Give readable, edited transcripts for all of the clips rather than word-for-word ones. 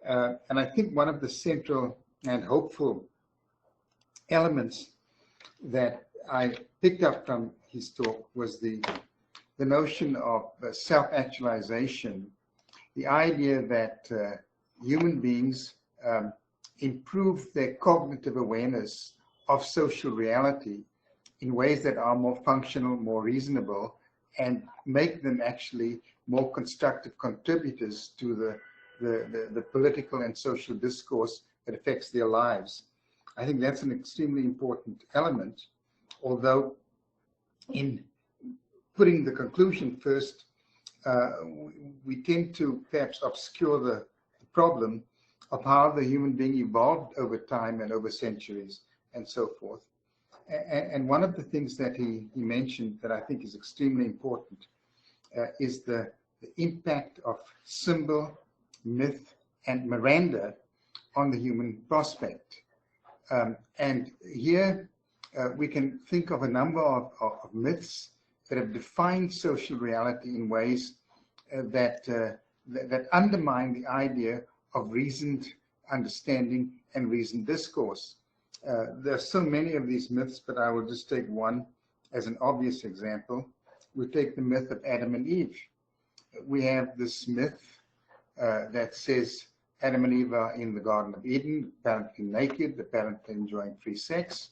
And I think one of the central and hopeful elements that I picked up from his talk was the notion of self-actualization, the idea that human beings improve their cognitive awareness of social reality in ways that are more functional, more reasonable, and make them actually more constructive contributors to the political and social discourse that affects their lives. I think that's an extremely important element, although in putting the conclusion first, we tend to perhaps obscure the problem of how the human being evolved over time and over centuries and so forth. And one of the things that he mentioned that I think is extremely important is the impact of symbol, myth, and Miranda on the human prospect. And here we can think of a number of myths that have defined social reality in ways that undermine the idea of reasoned understanding and reasoned discourse. There are so many of these myths, but I will just take one as an obvious example. We take the myth of Adam and Eve. We have this myth that says Adam and Eve are in the Garden of Eden, apparently naked, apparently enjoying free sex.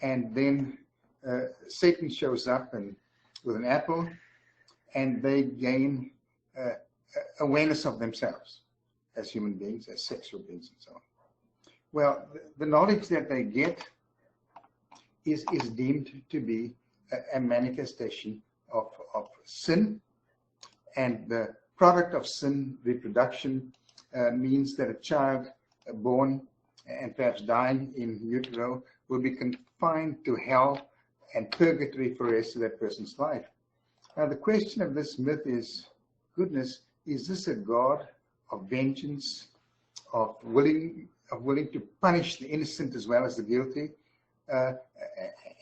And then Satan shows up with an apple, and they gain awareness of themselves as human beings, as sexual beings, and so on. Well, the knowledge that they get is deemed to be a manifestation of sin, and the product of sin, reproduction, means that a child born and perhaps dying in utero will be confined to hell and purgatory for the rest of that person's life. Now, the question of this myth is, goodness, is this a God of vengeance, of willing to punish the innocent as well as the guilty?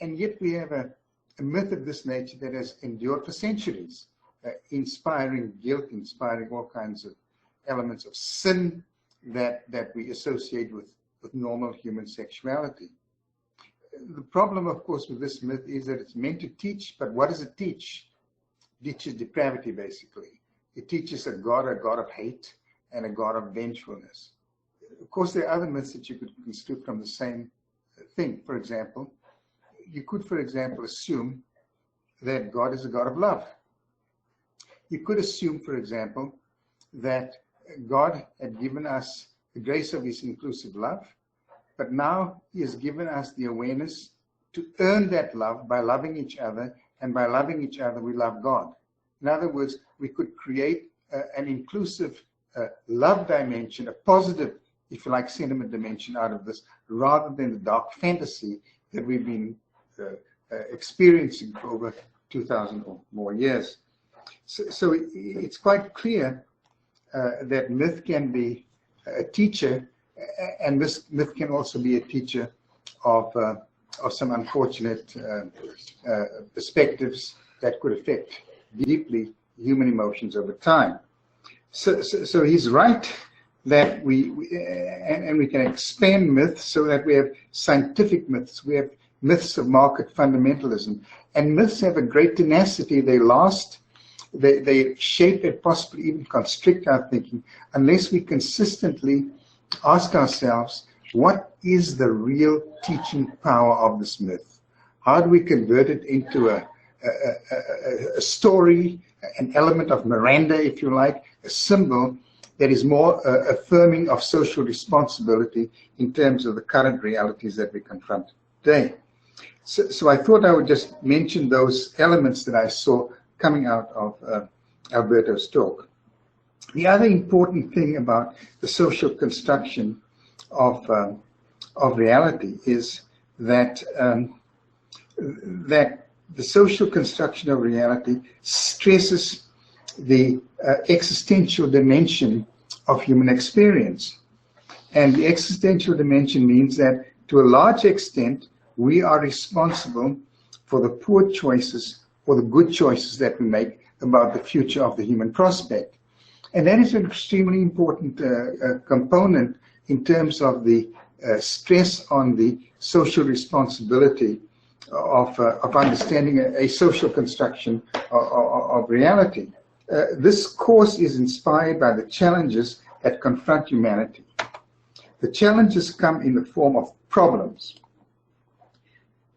And yet we have a myth of this nature that has endured for centuries, inspiring guilt, inspiring all kinds of elements of sin that we associate with normal human sexuality. The problem, of course, with this myth is that it's meant to teach, but what does it teach? It teaches depravity, basically. It teaches a God of hate and a God of vengefulness. Of course, there are other myths that you could construe from the same thing. For example, you could, for example, assume that God is a God of love. You could assume, for example, that God had given us the grace of his inclusive love, but now he has given us the awareness to earn that love by loving each other, and by loving each other, we love God. In other words, we could create an inclusive love dimension, a positive, if you like, sentiment dimension out of this, rather than the dark fantasy that we've been experiencing for over 2,000 or more years. So it's quite clear that myth can be a teacher, and this myth can also be a teacher of some unfortunate perspectives that could affect deeply human emotions over time. So he's right that we can expand myths so that we have scientific myths, we have myths of market fundamentalism, and myths have a great tenacity. They last, they shape and possibly even constrict our thinking unless we consistently ask ourselves, what is the real teaching power of this myth? How do we convert it into a story, an element of Miranda, if you like, a symbol that is more affirming of social responsibility in terms of the current realities that we confront today? So I thought I would just mention those elements that I saw coming out of Alberto's talk. The other important thing about the social construction of reality is that that the social construction of reality stresses the existential dimension of human experience. And the existential dimension means that to a large extent, we are responsible for the poor choices or the good choices that we make about the future of the human prospect. And that is an extremely important component in terms of the stress on the social responsibility of understanding a social construction of reality. This course is inspired by the challenges that confront humanity. The challenges come in the form of problems.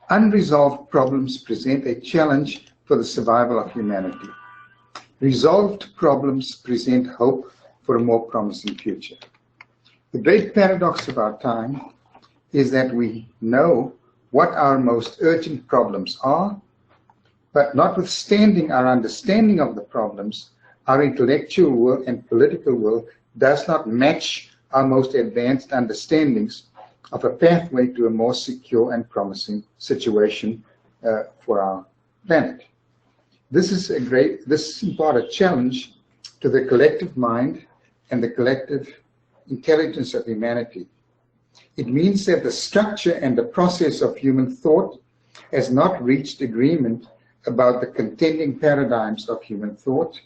Unresolved problems present a challenge for the survival of humanity. Resolved problems present hope for a more promising future. The great paradox of our time is that we know what our most urgent problems are, but notwithstanding our understanding of the problems, our intellectual will and political will does not match our most advanced understandings of a pathway to a more secure and promising situation for our planet. This is in part a challenge to the collective mind and the collective intelligence of humanity. It means that the structure and the process of human thought has not reached agreement about the contending paradigms of human thought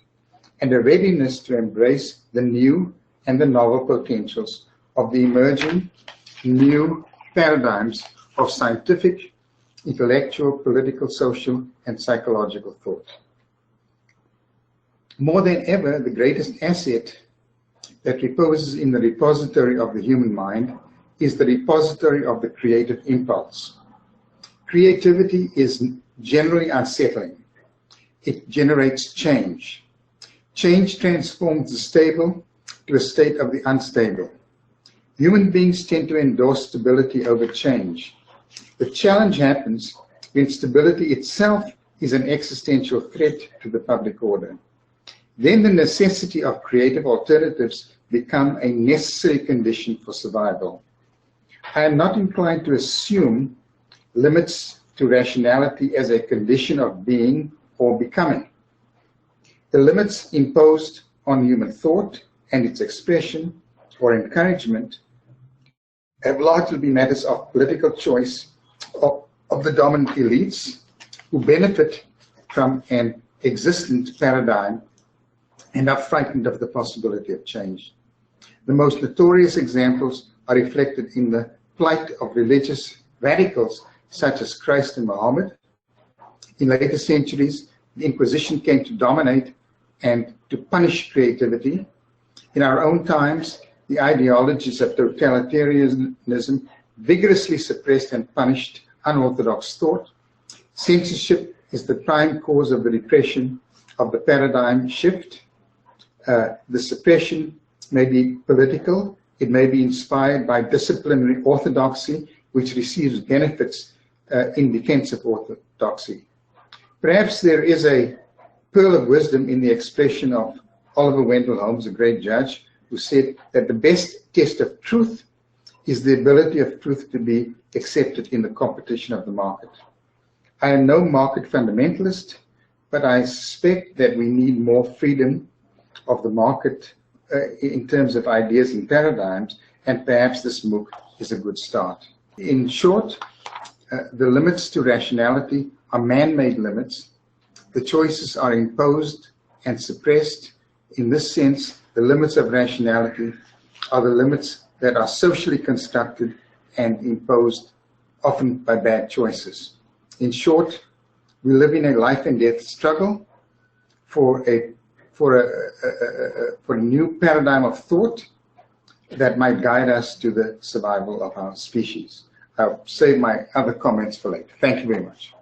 and a readiness to embrace the new and the novel potentials of the emerging new paradigms of scientific, intellectual, political, social, and psychological thought. More than ever, the greatest asset that reposes in the repository of the human mind is the repository of the creative impulse. Creativity is generally unsettling. It generates change. Change transforms the stable to a state of the unstable. Human beings tend to endorse stability over change. The challenge happens when stability itself is an existential threat to the public order. Then the necessity of creative alternatives become a necessary condition for survival. I am not inclined to assume limits to rationality as a condition of being or becoming. The limits imposed on human thought and its expression or encouragement have largely been matters of political choice of the dominant elites who benefit from an existent paradigm and are frightened of the possibility of change. The most notorious examples are reflected in the plight of religious radicals such as Christ and Muhammad. In later centuries, the Inquisition came to dominate and to punish creativity. In our own times, the ideologies of totalitarianism vigorously suppressed and punished unorthodox thought. Censorship is the prime cause of the repression of the paradigm shift. The suppression may be political, it may be inspired by disciplinary orthodoxy, which receives benefits in defense of orthodoxy. Perhaps there is a pearl of wisdom in the expression of Oliver Wendell Holmes, a great judge, who said that the best test of truth is the ability of truth to be accepted in the competition of the market. I am no market fundamentalist, but I suspect that we need more freedom of the market in terms of ideas and paradigms, and perhaps this MOOC is a good start. In short, the limits to rationality are man-made limits. The choices are imposed and suppressed. In this sense, the limits of rationality are the limits that are socially constructed and imposed often by bad choices. In short, we live in a life and death struggle for a new paradigm of thought that might guide us to the survival of our species. I'll save my other comments for later. Thank you very much.